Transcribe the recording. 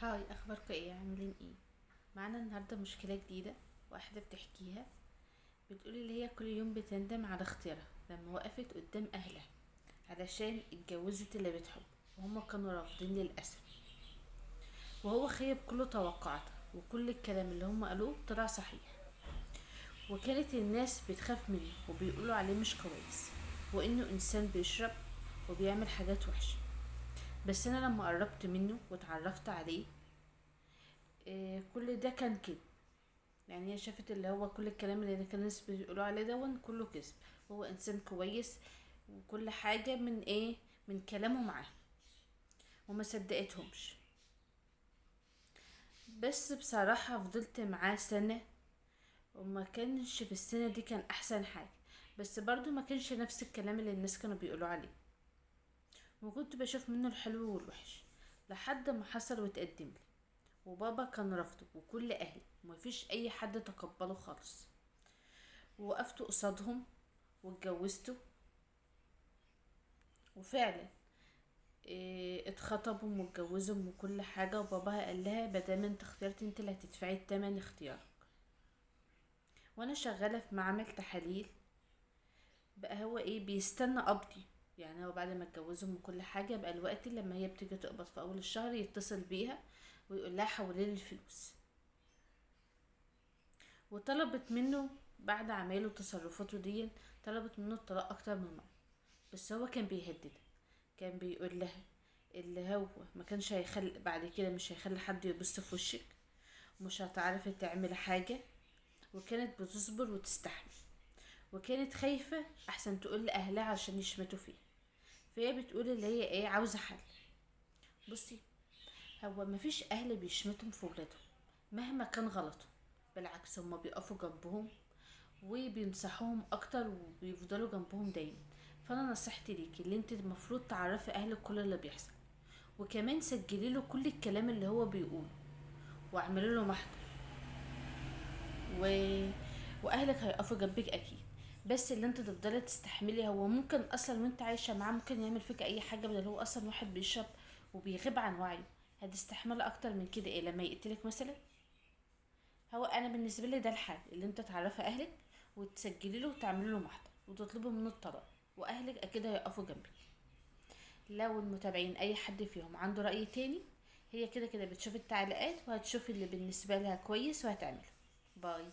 هاي، اخباركم ايه؟ عاملين ايه؟ معانا النهارده مشكله جديده. واحده بتحكيها، بتقول اللي هي كل يوم بتندم على اختيارها لما وقفت قدام اهلها علشان اتجوزت اللي بتحبه، وهما كانوا رافضين للاسف. وهو خيب كل توقعاتها، وكل الكلام اللي هما قالوه طلع صحيح. وكانت الناس بتخاف منه وبيقولوا عليه مش كويس، وانه انسان بيشرب وبيعمل حاجات وحشه. بس انا لما قربت منه واتعرفت عليه، كل ده كان كده. يعني هي شافت اللي هو كل الكلام اللي كان الناس بيقولوا عليه دون كله كذب. هو انسان كويس، وكل حاجة من ايه، من كلامه معاه، وما صدقتهمش. بس بصراحة فضلت معاه سنة، وما كانش في السنة دي كان احسن حاجة. بس برضو ما كانش نفس الكلام اللي الناس كانوا بيقولوا عليه، وكنت بشوف منه الحلو والوحش. لحد ما حصل وتقدم لي، وبابا كان رفضه وكل اهلي، ومفيش اي حد تقبله خالص. ووقفت قصادهم واتجوزته. وفعلا اتخطبوا واتجوزوا وكل حاجة. وباباها قال لها مادام انت اخترتي، انت اللي هتدفعي التمن اختيارك. وانا شغالة في معمل تحاليل. بقى هو ايه، بيستنى قبضي. يعني هو بعد ما اتجوزهم وكل حاجة، بقى الوقت لما هي بتيجي تقبض في اول الشهر يتصل بيها ويقول لها حولي لي الفلوس. وطلبت منه بعد عمايله وتصرفاته دي، طلبت منه الطلاق اكتر من مرة. بس هو كان بيهددها، كان بيقول لها اللي هو ما كانش هيخلي بعد كده، مش هيخلي حد يبص في وشك، ومش هتعرفي تعملي حاجة. وكانت بتصبر وتستحمل، وكانت خايفة احسن تقول لأهلها عشان يشمتوا فيها. فهي بتقول اللي هي ايه، عاوزة حل. بصي، هو مفيش اهل بيشمتوا في ولادهم مهما كان غلطهم. بالعكس، هما بيقفوا جنبهم وبينصحوهم اكتر وبيفضلوا جنبهم دايما. فانا نصيحتي ليكي اللي انت المفروض تعرفي اهلك كل اللي بيحصل، وكمان سجلي له كل الكلام اللي هو بيقوله، واعملي له محضر و... واهلك هيقفوا جنبك اكيد. بس اللي انت تفضلي تستحملي، هو ممكن اصلا وانت عايشه معاه ممكن يعمل فيك اي حاجه، بدل هو اصلا واحد بيشرب وبيغيب عن وعيه. هتستحملي اكتر من كده ايه لما يقتلك مثلا؟ هو انا بالنسبه لي ده الحل، اللي انت تعرفي اهلك وتسجلي له وتعملي له محضر وتطلبي منه الطلاق، واهلك اكيد هيقفوا جنبك. لو المتابعين اي حد فيهم عنده رأي تاني، هي كده كده بتشوف التعليقات وهتشوف اللي بالنسبة لها كويس وهتعمله. باي.